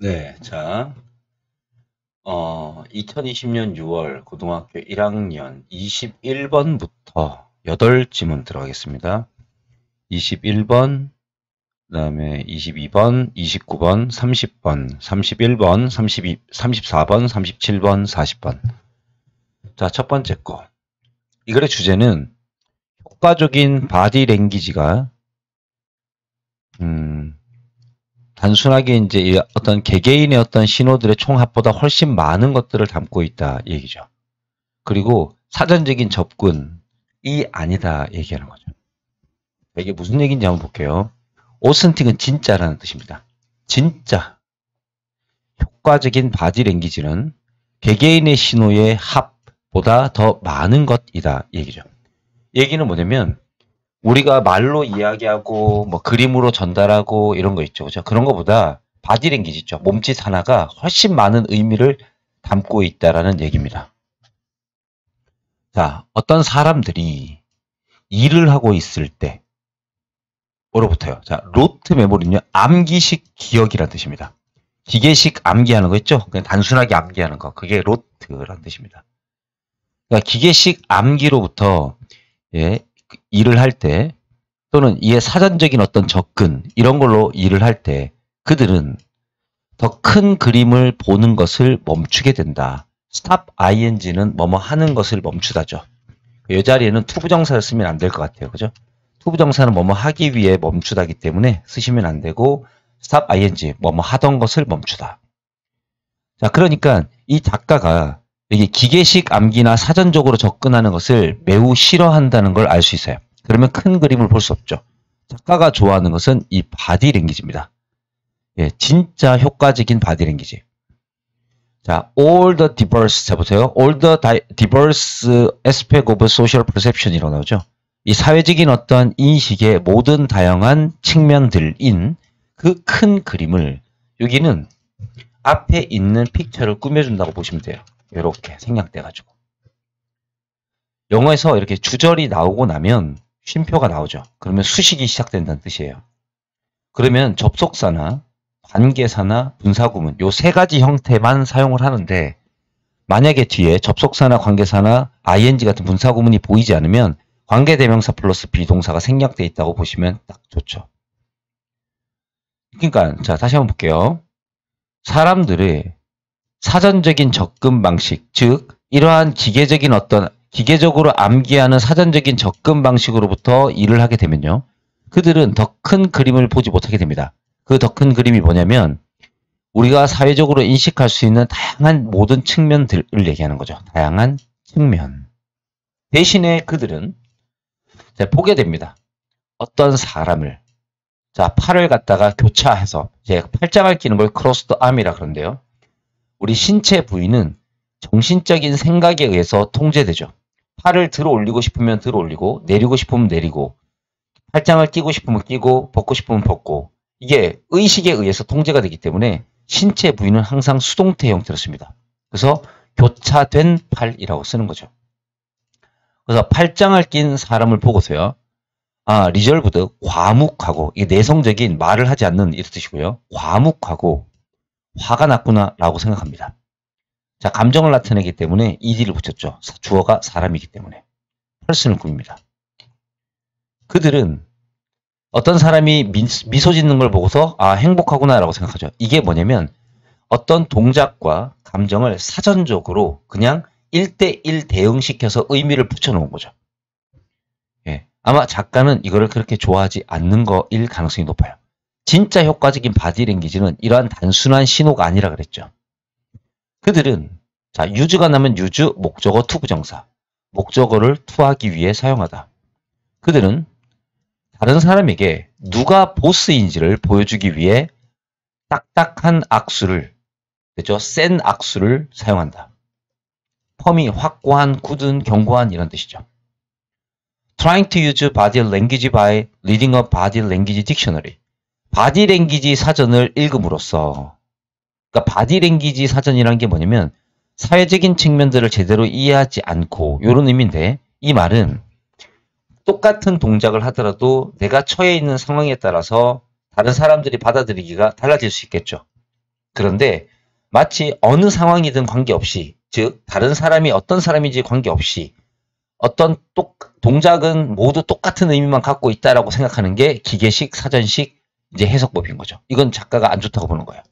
네, 자, 2020년 6월 고등학교 1학년 21번부터 8지문 들어가겠습니다. 21번, 그 다음에 22번, 29번, 30번, 31번, 32, 34번, 37번, 40번. 자, 첫 번째 거. 이 글의 주제는 효과적인 바디 랭귀지가 단순하게 이제 어떤 개개인의 어떤 신호들의 총합보다 훨씬 많은 것들을 담고 있다 얘기죠. 그리고 사전적인 접근이 아니다 얘기하는 거죠. 이게 무슨 얘기인지 한번 볼게요. 오선팅은 진짜라는 뜻입니다. 진짜 효과적인 바디 랭귀지는 개개인의 신호의 합보다 더 많은 것이다 얘기죠. 얘기는 뭐냐면 우리가 말로 이야기하고 뭐 그림으로 전달하고 이런 거 있죠. 그죠? 그런 거보다 바디랭귀지 있죠. 몸짓 하나가 훨씬 많은 의미를 담고 있다라는 얘기입니다. 자, 어떤 사람들이 일을 하고 있을 때 뭐로부터요? 자, 로트 메모리는요. 암기식 기억이라는 뜻입니다. 기계식 암기하는 거 있죠? 그냥 단순하게 암기하는 거. 그게 로트라는 뜻입니다. 그러니까 기계식 암기로부터 일을 할 때 또는 이에 사전적인 어떤 접근 이런 걸로 일을 할 때 그들은 더 큰 그림을 보는 것을 멈추게 된다. stop ing는 뭐뭐 하는 것을 멈추다죠. 이 자리에는 투부정사를 쓰면 안 될 것 같아요. 그죠? 투부정사는 뭐뭐 하기 위해 멈추다기 때문에 쓰시면 안 되고 stop ing 뭐뭐 하던 것을 멈추다. 자, 그러니까 이 작가가 이게 기계식 암기나 사전적으로 접근하는 것을 매우 싫어한다는 걸 알 수 있어요. 그러면 큰 그림을 볼 수 없죠. 작가가 좋아하는 것은 이 바디랭귀지입니다. 예, 진짜 효과적인 바디랭귀지. 자, all the diverse, 자 보세요. all the diverse aspect of social perception이라고 나오죠. 이 사회적인 어떤 인식의 모든 다양한 측면들인 그 큰 그림을 여기는 앞에 있는 픽처를 꾸며준다고 보시면 돼요. 이렇게 생략돼가지고. 영어에서 이렇게 주절이 나오고 나면 쉼표가 나오죠. 그러면 수식이 시작된다는 뜻이에요. 그러면 접속사나 관계사나 분사구문 요 세 가지 형태만 사용을 하는데 만약에 뒤에 접속사나 관계사나 ing 같은 분사구문이 보이지 않으면 관계대명사 플러스 비동사가 생략돼 있다고 보시면 딱 좋죠. 그러니까 자 다시 한번 볼게요. 사람들의 사전적인 접근 방식, 즉 이러한 기계적인 어떤 기계적으로 암기하는 사전적인 접근 방식으로부터 일을 하게 되면요. 그들은 더 큰 그림을 보지 못하게 됩니다. 그 더 큰 그림이 뭐냐면 우리가 사회적으로 인식할 수 있는 다양한 모든 측면들을 얘기하는 거죠. 다양한 측면. 대신에 그들은 보게 됩니다. 어떤 사람을 자 팔을 갖다가 교차해서 이제 팔짱을 끼는 걸 크로스드 암이라 그러는데요. 우리 신체 부위는 정신적인 생각에 의해서 통제되죠. 팔을 들어 올리고 싶으면 들어 올리고 내리고 싶으면 내리고 팔짱을 끼고 싶으면 끼고 벗고 싶으면 벗고 이게 의식에 의해서 통제가 되기 때문에 신체 부위는 항상 수동태 형태로 씁니다. 그래서 교차된 팔이라고 쓰는 거죠. 그래서 팔짱을 낀 사람을 보고서요. 아, 리절브드, 과묵하고 이게 내성적인 말을 하지 않는 이런 뜻이고요. 과묵하고 화가 났구나 라고 생각합니다. 자, 감정을 나타내기 때문에 ed를 붙였죠. 주어가 사람이기 때문에. 펄슨을 꾸밉니다. 그들은 어떤 사람이 미소 짓는 걸 보고서 아 행복하구나 라고 생각하죠. 이게 뭐냐면 어떤 동작과 감정을 사전적으로 그냥 1대1 대응시켜서 의미를 붙여놓은 거죠. 예, 아마 작가는 이거를 그렇게 좋아하지 않는 거일 가능성이 높아요. 진짜 효과적인 바디랭귀지는 이러한 단순한 신호가 아니라 그랬죠. 그들은 자 유즈가 나면 유즈, 목적어, 투부정사. 목적어를 투하기 위해 사용하다. 그들은 다른 사람에게 누가 보스인지를 보여주기 위해 딱딱한 악수를, 그죠? 센 악수를 사용한다. 펌이 확고한, 굳은, 견고한 이런 뜻이죠. Trying to use body language by reading a body language dictionary. 바디 랭귀지 사전을 읽음으로써 그러니까 바디 랭귀지 사전이라는 게 뭐냐면 사회적인 측면들을 제대로 이해하지 않고 이런 의미인데 이 말은 똑같은 동작을 하더라도 내가 처해 있는 상황에 따라서 다른 사람들이 받아들이기가 달라질 수 있겠죠. 그런데 마치 어느 상황이든 관계없이, 즉 다른 사람이 어떤 사람인지 관계없이 어떤 동작은 모두 똑같은 의미만 갖고 있다라고 생각하는 게 기계식, 사전식 이제 해석법인 거죠. 이건 작가가 안 좋다고 보는 거예요.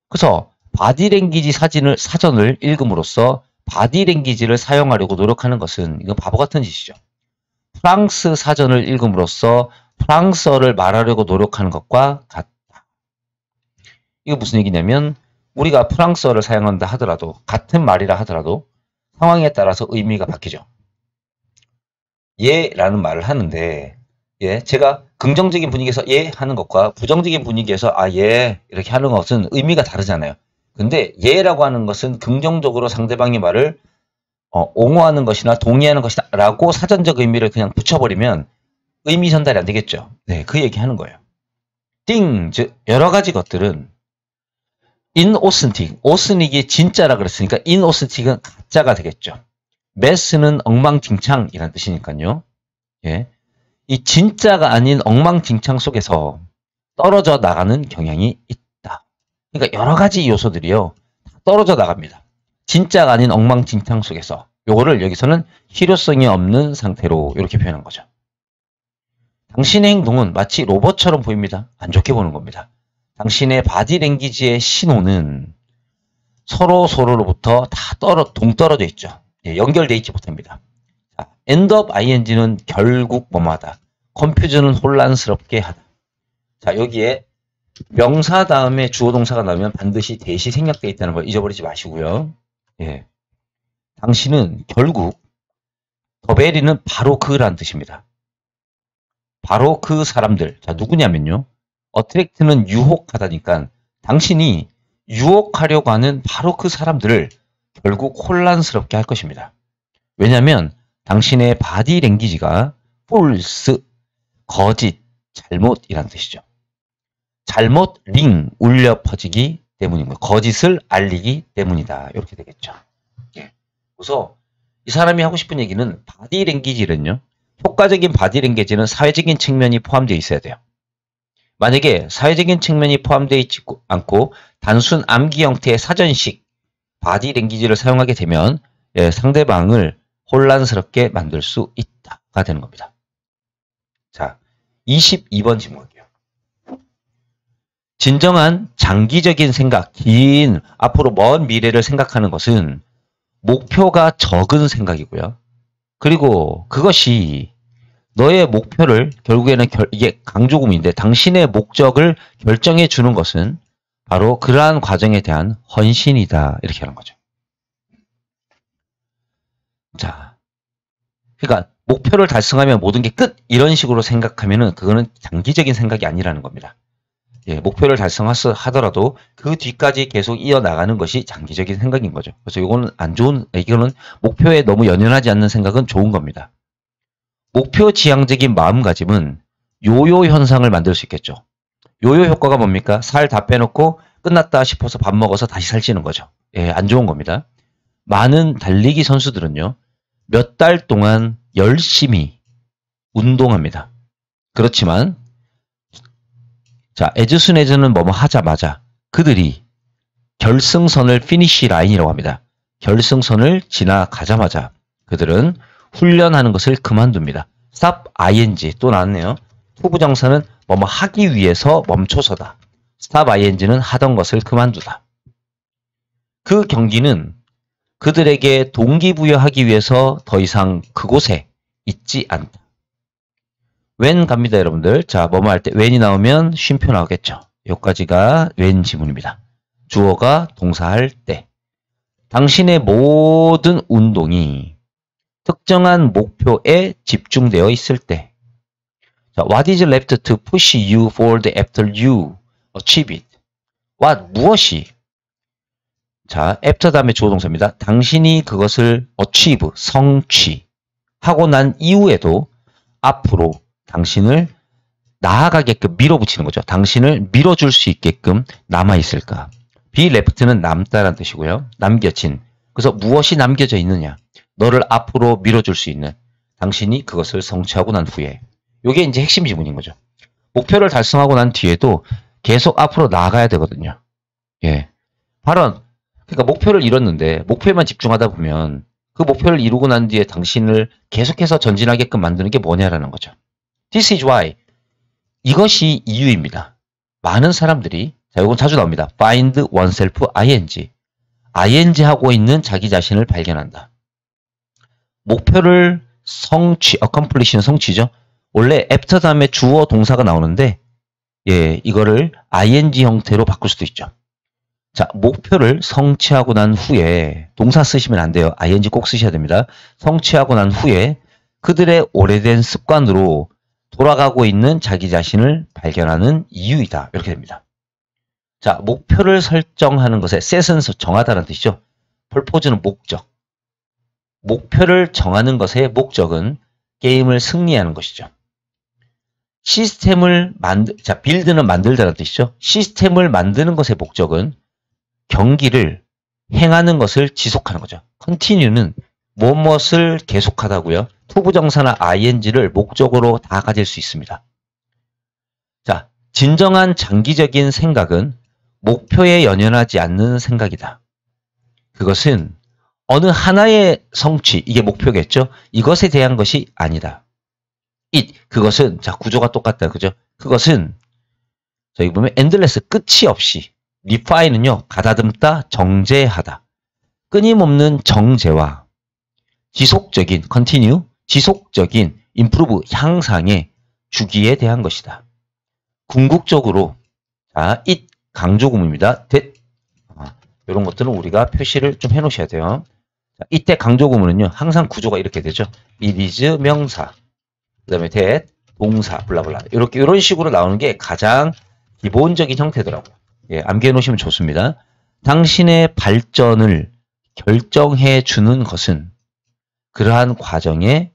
그래서 바디랭귀지 사전을 읽음으로써 바디랭귀지를 사용하려고 노력하는 것은 이건 바보 같은 짓이죠. 프랑스 사전을 읽음으로써 프랑스어를 말하려고 노력하는 것과 같다. 이거 무슨 얘기냐면 우리가 프랑스어를 사용한다 하더라도 같은 말이라 하더라도 상황에 따라서 의미가 바뀌죠. 예라는 말을 하는데 예, 제가 긍정적인 분위기에서 예 하는 것과 부정적인 분위기에서 아, 예 이렇게 하는 것은 의미가 다르잖아요. 근데 예라고 하는 것은 긍정적으로 상대방의 말을 옹호하는 것이나 동의하는 것이다 라고 사전적 의미를 그냥 붙여버리면 의미 전달이 안 되겠죠. 네, 그 얘기 하는 거예요. 띵, 즉 여러 가지 것들은 inauthentic, authentic이 진짜라 그랬으니까 inauthentic은 가짜가 되겠죠. mess는 엉망진창이라는 뜻이니까요. 예, 이 진짜가 아닌 엉망진창 속에서 떨어져 나가는 경향이 있다. 그러니까 여러 가지 요소들이요 떨어져 나갑니다. 진짜가 아닌 엉망진창 속에서 요거를 여기서는 실효성이 없는 상태로 이렇게 표현한 거죠. 당신의 행동은 마치 로봇처럼 보입니다. 안 좋게 보는 겁니다. 당신의 바디랭귀지의 신호는 서로로부터 다 동떨어져 있죠. 예, 연결되어 있지 못합니다. 자, end of ing는 결국 뭐뭐하다. confusion은 혼란스럽게 하다. 자, 여기에 명사 다음에 주어 동사가 나오면 반드시 대시 생략되어 있다는 걸 잊어버리지 마시고요. 예. 당신은 결국 더베리는 바로 그란 뜻입니다. 바로 그 사람들. 자, 누구냐면요. 어트랙트는 유혹하다니까 당신이 유혹하려고 하는 바로 그 사람들을 결국 혼란스럽게 할 것입니다. 왜냐하면 당신의 바디 랭귀지가 false, 거짓, 잘못이란 뜻이죠. 잘못, 링, 울려 퍼지기 때문인 거예요. 거짓을 알리기 때문이다. 이렇게 되겠죠. 예. 그래서 이 사람이 하고 싶은 얘기는 바디 랭귀지는요. 효과적인 바디 랭귀지는 사회적인 측면이 포함되어 있어야 돼요. 만약에 사회적인 측면이 포함되어 있지 않고 단순 암기 형태의 사전식 바디 랭귀지를 사용하게 되면 예, 상대방을 혼란스럽게 만들 수 있다가 되는 겁니다. 자, 22번 질문 할게요. 진정한 장기적인 생각, 긴 앞으로 먼 미래를 생각하는 것은 목표가 적은 생각이고요. 그리고 그것이 너의 목표를 결국에는 이게 강조구문인데 당신의 목적을 결정해 주는 것은 바로 그러한 과정에 대한 헌신이다. 이렇게 하는 거죠. 자, 그러니까 목표를 달성하면 모든 게 끝 이런 식으로 생각하면은 그거는 장기적인 생각이 아니라는 겁니다. 예, 목표를 달성하더라도 그 뒤까지 계속 이어나가는 것이 장기적인 생각인 거죠. 그래서 이거는 안 좋은, 이거는 목표에 너무 연연하지 않는 생각은 좋은 겁니다. 목표 지향적인 마음가짐은 요요 현상을 만들 수 있겠죠. 요요 효과가 뭡니까? 살 다 빼놓고 끝났다 싶어서 밥 먹어서 다시 살찌는 거죠. 예, 안 좋은 겁니다. 많은 달리기 선수들은요, 몇 달 동안 열심히 운동합니다. 그렇지만 자, 에즈순에즈는 뭐뭐 하자마자 그들이 결승선을 피니시 라인이라고 합니다. 결승선을 지나가자마자 그들은 훈련하는 것을 그만둡니다. stop ing 또 나왔네요. 투부정사는 뭐뭐 하기 위해서 멈춰서다. stop ing는 하던 것을 그만두다. 그 경기는 그들에게 동기부여하기 위해서 더 이상 그곳에 있지 않다. when 갑니다, 여러분들. 자, 뭐뭐 할 때 when이 나오면 쉼표 나오겠죠. 여기까지가 when 지문입니다. 주어가 동사할 때. 당신의 모든 운동이 특정한 목표에 집중되어 있을 때. 자, what is left to push you forward after you achieve it? what, 무엇이? 자, after 다음에 주어 동사입니다. 당신이 그것을 achieve, 성취하고 난 이후에도 앞으로 당신을 나아가게끔 밀어붙이는 거죠. 당신을 밀어줄 수 있게끔 남아있을까? be left는 남다라는 뜻이고요. 남겨진. 그래서 무엇이 남겨져 있느냐? 너를 앞으로 밀어줄 수 있는 당신이 그것을 성취하고 난 후에. 이게 이제 핵심 지문인 거죠. 목표를 달성하고 난 뒤에도 계속 앞으로 나아가야 되거든요. 예. 발언. 그러니까 목표를 이뤘는데 목표에만 집중하다 보면 그 목표를 이루고 난 뒤에 당신을 계속해서 전진하게끔 만드는 게 뭐냐라는 거죠. This is why. 이것이 이유입니다. 많은 사람들이, 자, 이건 자주 나옵니다. Find oneself ing. ing 하고 있는 자기 자신을 발견한다. 목표를 성취, accomplish는 성취죠. 원래 after 다음에 주어 동사가 나오는데, 예, 이거를 ing 형태로 바꿀 수도 있죠. 자, 목표를 성취하고 난 후에, 동사 쓰시면 안 돼요. ing 꼭 쓰셔야 됩니다. 성취하고 난 후에 그들의 오래된 습관으로 돌아가고 있는 자기 자신을 발견하는 이유이다. 이렇게 됩니다. 자, 목표를 설정하는 것에 set은 정하다는 뜻이죠. purpose는 목적. 목표를 정하는 것의 목적은 게임을 승리하는 것이죠. 시스템을 자, build는 만들다는 뜻이죠. 시스템을 만드는 것의 목적은 경기를 행하는 것을 지속하는 거죠. continue는 무엇을 계속하다고요. 투부정사나 ing를 목적으로 다 가질 수 있습니다. 자, 진정한 장기적인 생각은 목표에 연연하지 않는 생각이다. 그것은 어느 하나의 성취, 이게 목표겠죠? 이것에 대한 것이 아니다. 그것은, 자, 구조가 똑같다. 그죠? 그것은, 저기 보면 endless, 끝이 없이, refine는요, 가다듬다, 정제하다. 끊임없는 정제와 지속적인, continue, 지속적인, improve, 향상의 주기에 대한 것이다. 궁극적으로, 자, it, 강조구문입니다. that, 이런 것들은 우리가 표시를 좀 해놓으셔야 돼요. 자, 이때 강조구문은요, 항상 구조가 이렇게 되죠. it is 명사, 그 다음에 that, 동사, 블라블라. 이런 식으로 나오는 게 가장 기본적인 형태더라고요. 예, 암기해 놓으시면 좋습니다. 당신의 발전을 결정해 주는 것은 그러한 과정에,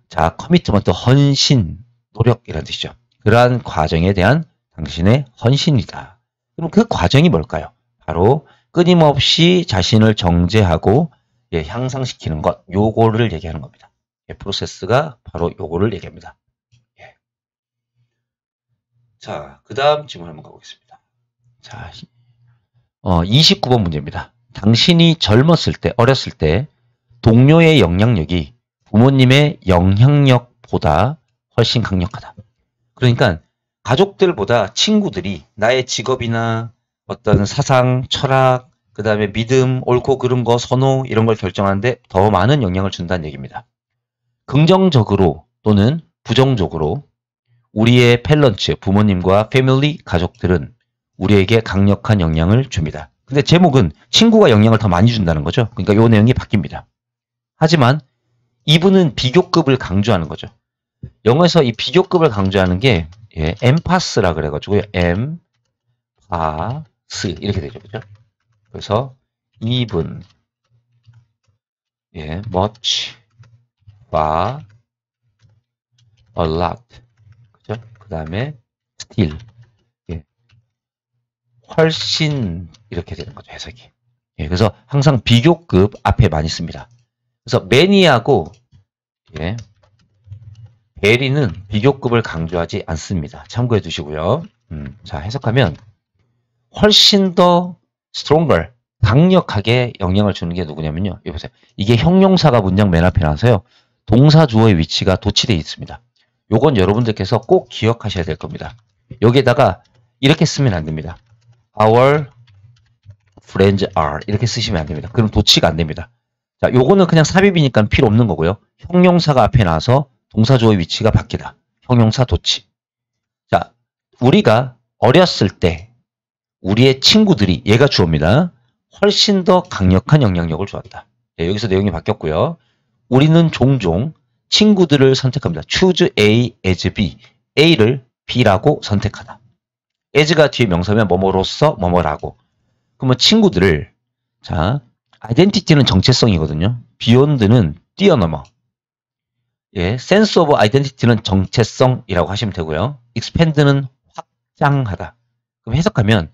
자, 커미트먼트, 헌신, 노력이라는 뜻이죠. 그러한 과정에 대한 당신의 헌신이다. 그럼 그 과정이 뭘까요? 바로 끊임없이 자신을 정제하고, 예, 향상시키는 것, 요거를 얘기하는 겁니다. 예, 프로세스가 바로 요거를 얘기합니다. 예. 자, 그 다음 질문 한번 가보겠습니다. 자, 29번 문제입니다. 당신이 젊었을 때, 어렸을 때 동료의 영향력이 부모님의 영향력보다 훨씬 강력하다. 그러니까 가족들보다 친구들이 나의 직업이나 어떤 사상, 철학, 그 다음에 믿음, 옳고 그른 거, 선호 이런 걸 결정하는데 더 많은 영향을 준다는 얘기입니다. 긍정적으로 또는 부정적으로 우리의 밸런츠, 부모님과 패밀리, 가족들은 우리에게 강력한 영향을 줍니다. 근데 제목은 친구가 영향을 더 많이 준다는 거죠. 그러니까 이 내용이 바뀝니다. 하지만 이분은 비교급을 강조하는 거죠. 영어에서 이 비교급을 강조하는 게, 예, 엠파스라 그래가지고요. 엠파스 이렇게 되죠. 그죠? 그래서 even, 예, much, far, a lot, 그죠? 그 다음에 still, 예, 훨씬 이렇게 되는 거죠. 해석이. 예, 그래서 항상 비교급 앞에 많이 씁니다. 그래서 many하고, 예, very는 비교급을 강조하지 않습니다. 참고해 두시고요. 자, 해석하면 훨씬 더 stronger, 강력하게 영향을 주는 게 누구냐면요. 여기 보세요. 이게 형용사가 문장 맨 앞에 나와서요. 동사 주어의 위치가 도치되어 있습니다. 요건 여러분들께서 꼭 기억하셔야 될 겁니다. 여기에다가 이렇게 쓰면 안 됩니다. Our friends are 이렇게 쓰시면 안 됩니다. 그럼 도치가 안 됩니다. 자, 요거는 그냥 삽입이니까 필요 없는 거고요. 형용사가 앞에 나와서 동사 주어의 위치가 바뀌다. 형용사 도치. 자, 우리가 어렸을 때 우리의 친구들이, 얘가 주어입니다. 훨씬 더 강력한 영향력을 주었다. 네, 여기서 내용이 바뀌었고요. 우리는 종종 친구들을 선택합니다. choose A as B. A를 B라고 선택하다. as가 뒤에 명사면 뭐뭐로서 뭐뭐라고. 그러면 친구들을, 자, identity는 정체성이거든요. beyond는 뛰어넘어. 예, sense of identity는 정체성이라고 하시면 되고요. expand는 확장하다. 그럼 해석하면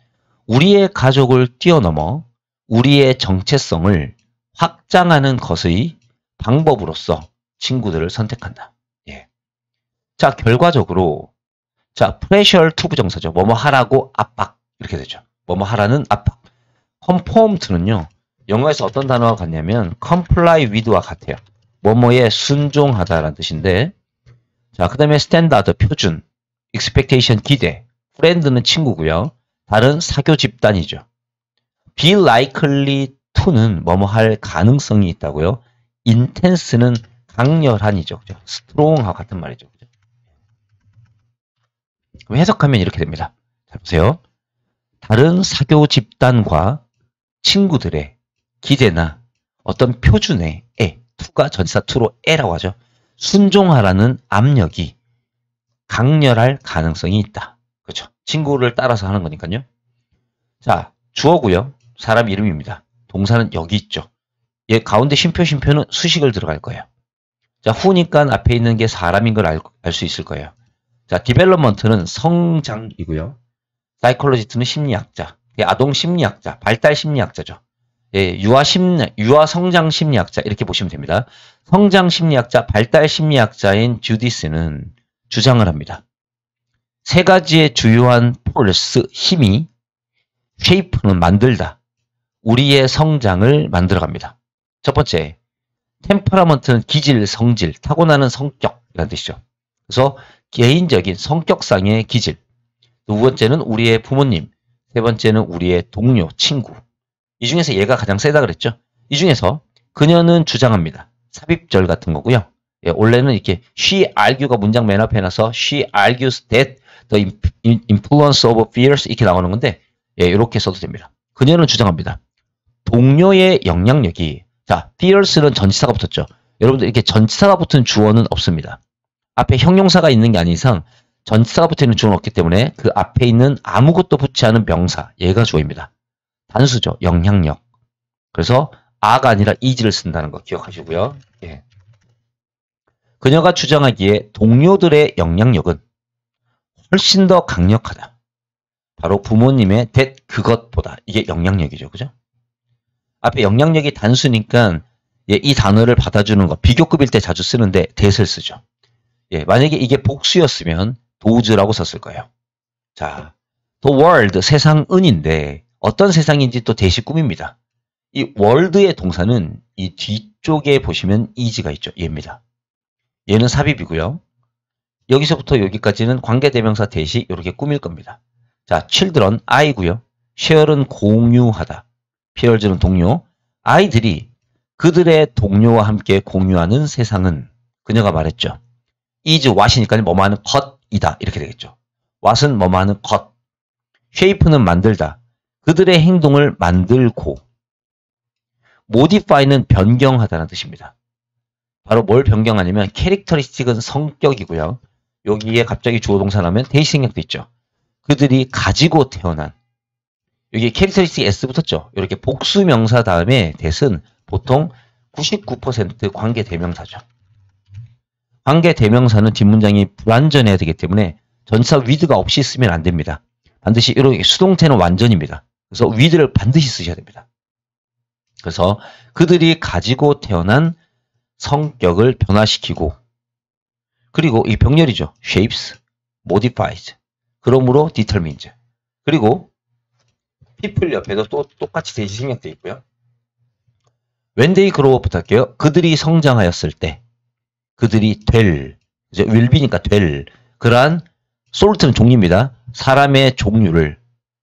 우리의 가족을 뛰어넘어 우리의 정체성을 확장하는 것의 방법으로서 친구들을 선택한다. 예. 자, 결과적으로, 자, pressure to 부정사죠. 뭐뭐 하라고 압박. 이렇게 되죠. 뭐뭐 하라는 압박. conform to는요. 영어에서 어떤 단어가 같냐면 comply with와 같아요. 뭐뭐에 순종하다라는 뜻인데 자, 그 다음에 standard, 표준, expectation, 기대, friend는 친구고요. 다른 사교 집단이죠. be likely to는 뭐뭐 할 가능성이 있다고요. intense는 강렬한이죠. 그죠? strong하고 같은 말이죠. 그죠? 해석하면 이렇게 됩니다. 자, 보세요. 다른 사교 집단과 친구들의 기대나 어떤 표준에 to가 전치사 to로 에라고 하죠. 순종하라는 압력이 강렬할 가능성이 있다. 그렇죠? 친구를 따라서 하는 거니까요. 자, 주어고요. 사람 이름입니다. 동사는 여기 있죠. 얘 가운데 쉼표는 수식을 들어갈 거예요. 자, who니까 앞에 있는 게 사람인 걸 알 수 있을 거예요. 자, development는 성장이고요. psychologist는 심리학자, 아동 심리학자, 발달 심리학자죠. 예, 유아 성장 심리학자 이렇게 보시면 됩니다. 성장 심리학자, 발달 심리학자인 주디스는 주장을 합니다. 세 가지의 주요한 force, 힘이 shape는 만들다, 우리의 성장을 만들어갑니다. 첫 번째, temperament는 기질, 성질, 타고나는 성격이라는 뜻이죠. 그래서 개인적인 성격상의 기질. 두 번째는 우리의 부모님, 세 번째는 우리의 동료, 친구. 이 중에서 얘가 가장 세다 그랬죠. 이 중에서 그녀는 주장합니다. 삽입절 같은 거고요. 예, 원래는 이렇게 she argue가 문장 맨 앞에 나서 she argues that the influence of fears 이렇게 나오는 건데 예, 이렇게 써도 됩니다. 그녀는 주장합니다. 동료의 영향력이 자, fears는 전치사가 붙었죠. 여러분들 이렇게 전치사가 붙은 주어는 없습니다. 앞에 형용사가 있는 게 아닌 이상 전치사가 붙어있는 주어는 없기 때문에 그 앞에 있는 아무것도 붙지 않은 명사 얘가 주어입니다. 단수죠. 영향력. 그래서 아가 아니라 is를 쓴다는 거 기억하시고요. 예. 그녀가 주장하기에 동료들의 영향력은 훨씬 더 강력하다. 바로 부모님의 that 그것보다 이게 영향력이죠. 그죠? 앞에 영향력이 단수니까 예, 이 단어를 받아주는 거 비교급일 때 자주 쓰는데 that을 쓰죠. 예, 만약에 이게 복수였으면 does라고 썼을 거예요. 자, the world 세상은인데 어떤 세상인지 또 that이 꾸밉니다. 이 world의 동사는 이 뒤쪽에 보시면 is가 있죠. 얘입니다. 얘는 삽입이고요. 여기서부터 여기까지는 관계대명사 that이 이렇게 꾸밀 겁니다. 자, children 아이고요. share는 공유하다. peers는 동료. 아이들이 그들의 동료와 함께 공유하는 세상은 그녀가 말했죠. is what이니까 뭐뭐 하는 것이다. 이렇게 되겠죠. what은 뭐뭐 하는 것. shape는 만들다. 그들의 행동을 만들고 modify는 변경하다는 뜻입니다. 바로 뭘 변경하냐면 characteristic은 성격이고요. 여기에 갑자기 주어 동사 나오면 대시 생략도 있죠. 그들이 가지고 태어난 여기 characteristic s 붙었죠. 이렇게 복수 명사 다음에 that은 보통 99% 관계 대명사죠. 관계 대명사는 뒷문장이 불완전해야 되기 때문에 전치사 with가 없이 쓰면 안 됩니다. 반드시 이렇게 수동태는 완전입니다. 그래서 with를 반드시 쓰셔야 됩니다. 그래서 그들이 가지고 태어난 성격을 변화시키고 그리고 이 병렬이죠. shapes, modifies, 그러므로 determines. 그리고 people 옆에도 또 똑같이 대시 생략되어 있고요. when they grow up 부탁해요. 그들이 성장하였을 때 그들이 될, 이제 will be니까 될 그러한 salt는 종류입니다. 사람의 종류를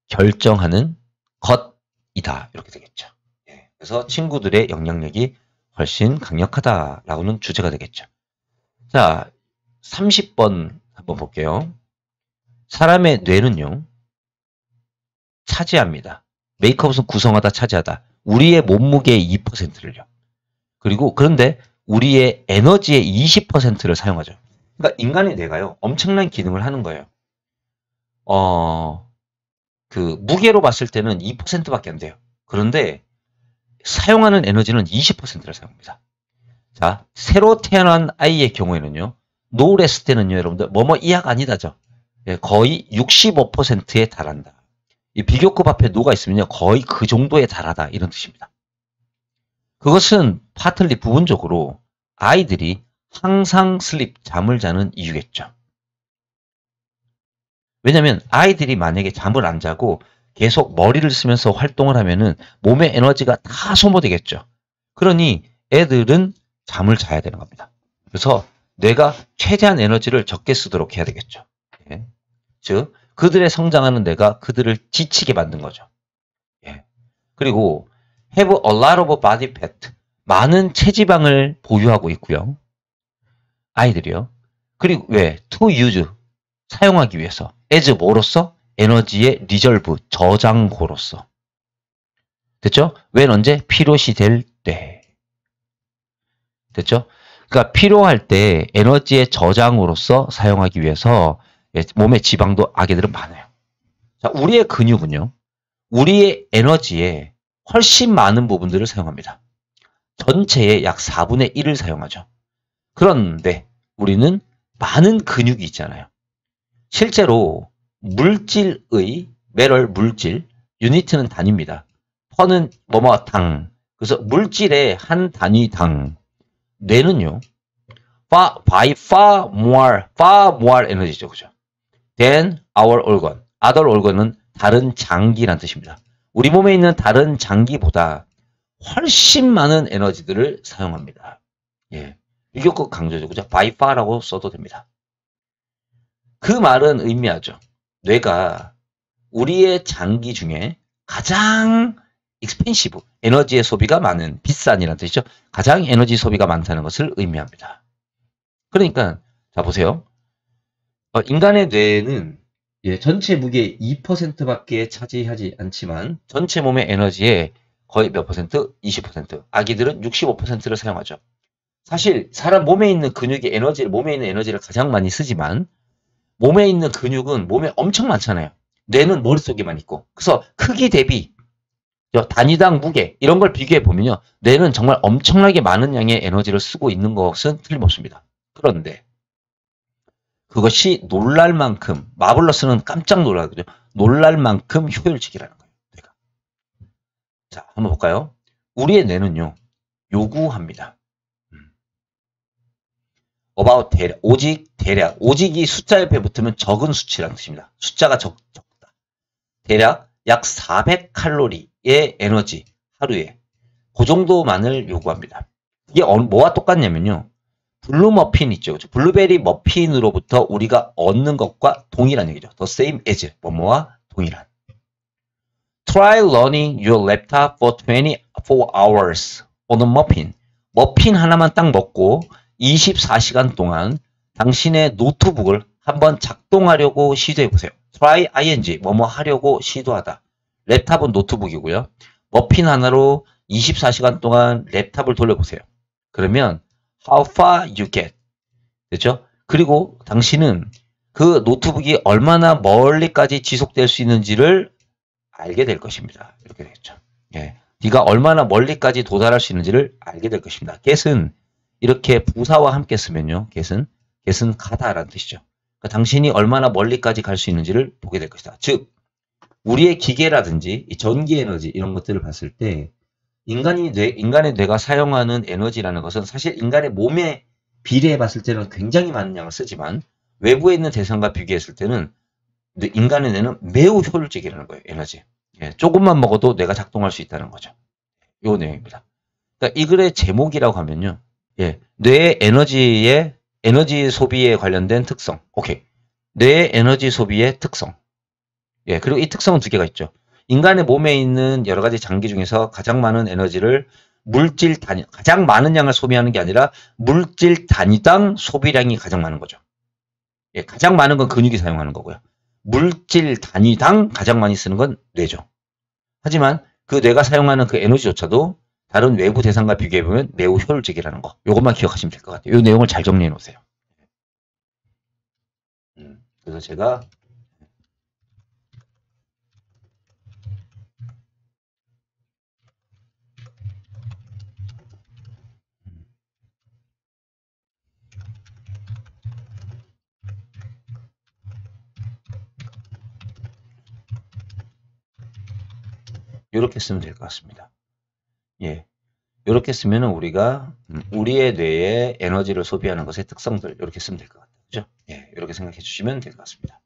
결정하는 것이다. 이렇게 되겠죠. 예, 그래서 친구들의 영향력이 훨씬 강력하다라고는 주제가 되겠죠. 자, 30번 한번 볼게요. 사람의 뇌는요. 차지합니다. 메이크업은 구성하다, 차지하다. 우리의 몸무게의 2%를요. 그리고 그런데 우리의 에너지의 20%를 사용하죠. 그러니까 인간의 뇌가요. 엄청난 기능을 하는 거예요. 그 무게로 봤을 때는 2%밖에 안 돼요. 그런데 사용하는 에너지는 20%를 사용합니다. 자, 새로 태어난 아이의 경우에는요. 노랬을 때는요. 여러분들 뭐뭐 이하가 아니다죠. 예, 거의 65%에 달한다. 이 비교급 앞에 노가 있으면요. 거의 그 정도에 달하다. 이런 뜻입니다. 그것은 파틀리 부분적으로 아이들이 항상 슬립, 잠을 자는 이유겠죠. 왜냐하면 아이들이 만약에 잠을 안 자고 계속 머리를 쓰면서 활동을 하면은 몸의 에너지가 다 소모되겠죠. 그러니 애들은 잠을 자야 되는 겁니다. 그래서 뇌가 최대한 에너지를 적게 쓰도록 해야 되겠죠. 예. 즉 그들의 성장하는 뇌가 그들을 지치게 만든 거죠. 예. 그리고 have a lot of body fat, 많은 체지방을 보유하고 있고요. 아이들이요. 그리고 왜? to use, 사용하기 위해서. as 뭐로서? 에너지의 리저브, 저장고로서. 됐죠? when 언제? 필요시 될 때. 됐죠? 그러니까 필요할 때 에너지의 저장으로서 사용하기 위해서 몸의 지방도 아기들은 많아요. 자, 우리의 근육은요. 우리의 에너지에 훨씬 많은 부분들을 사용합니다. 전체의 약 4분의 1을 사용하죠. 그런데 우리는 많은 근육이 있잖아요. 실제로 물질의 매럴 물질, 유니트는 단위입니다. 퍼는 뭐뭐 당. 그래서 물질의 한 단위당. 뇌는요. by far more 에너지죠. 그죠? than our organ. other organ은 다른 장기란 뜻입니다. 우리 몸에 있는 다른 장기보다 훨씬 많은 에너지들을 사용합니다. 예. 이게 꼭 강조죠. 그죠? by far라고 써도 됩니다. 그 말은 의미하죠. 뇌가 우리의 장기 중에 가장 expensive, 에너지의 소비가 많은, 비싼이라는 뜻이죠. 가장 에너지 소비가 많다는 것을 의미합니다. 그러니까 자 보세요. 인간의 뇌는 전체 무게의 2%밖에 차지하지 않지만 전체 몸의 에너지의 거의 몇 퍼센트? 20%. 아기들은 65%를 사용하죠. 사실 사람 몸에 있는 근육의 에너지를, 몸에 있는 에너지를 가장 많이 쓰지만 몸에 있는 근육은 몸에 엄청 많잖아요. 뇌는 머릿속에만 있고. 그래서 크기 대비 단위당 무게 이런 걸 비교해 보면요. 뇌는 정말 엄청나게 많은 양의 에너지를 쓰고 있는 것은 틀림없습니다. 그런데 그것이 놀랄 만큼, 마블러스는 깜짝 놀라거든요. 놀랄 만큼 효율적이라는 거예요. 뇌가. 자, 한번 볼까요? 우리의 뇌는요. 요구합니다. about 대략, 오직이 숫자 옆에 붙으면 적은 수치라는 뜻입니다. 숫자가 적다. 대략 약 400칼로리의 에너지 하루에 그 정도만을 요구합니다. 이게 뭐와 똑같냐면요. 블루 머핀 있죠. 그렇죠? 블루베리 머핀으로부터 우리가 얻는 것과 동일한 얘기죠. The same as, 뭐뭐와 동일한. Try learning your laptop for 24 hours on a muffin. 머핀 하나만 딱 먹고 24시간 동안 당신의 노트북을 한번 작동하려고 시도해 보세요. try ing, 뭐뭐 하려고 시도하다. 랩탑은 노트북이고요. 머핀 하나로 24시간 동안 랩탑을 돌려보세요. 그러면 how far you get. 됐죠? 그리고 당신은 그 노트북이 얼마나 멀리까지 지속될 수 있는지를 알게 될 것입니다. 이렇게 되겠죠. 예. 네가 얼마나 멀리까지 도달할 수 있는지를 알게 될 것입니다. get은 이렇게 부사와 함께 쓰면요. get은 가다라는 뜻이죠. 그러니까 당신이 얼마나 멀리까지 갈 수 있는지를 보게 될 것이다. 즉 우리의 기계라든지 전기 에너지 이런 것들을 봤을 때 인간의 뇌가 사용하는 에너지라는 것은 사실 인간의 몸에 비례해 봤을 때는 굉장히 많은 양을 쓰지만 외부에 있는 대상과 비교했을 때는 인간의 뇌는 매우 효율적이라는 거예요. 에너지. 예, 조금만 먹어도 뇌가 작동할 수 있다는 거죠. 요 내용입니다. 그러니까 이 글의 제목이라고 하면요. 예, 뇌의 에너지 소비에 관련된 특성. 오케이. 뇌의 에너지 소비의 특성. 예, 그리고 이 특성은 두 개가 있죠. 인간의 몸에 있는 여러 가지 장기 중에서 가장 많은 에너지를 가장 많은 양을 소비하는 게 아니라 물질 단위당 소비량이 가장 많은 거죠. 예, 가장 많은 건 근육이 사용하는 거고요. 물질 단위당 가장 많이 쓰는 건 뇌죠. 하지만 그 뇌가 사용하는 그 에너지조차도 다른 외부 대상과 비교해보면 매우 효율적이라는 거. 이것만 기억하시면 될 것 같아요. 이 내용을 잘 정리해 놓으세요. 그래서 제가 이렇게 쓰면 될 것 같습니다. 예. 이렇게 쓰면 우리가 우리의 뇌에 에너지를 소비하는 것의 특성들 이렇게 쓰면 될 것 같아요. 그죠? 예. 이렇게 생각해 주시면 될 것 같습니다.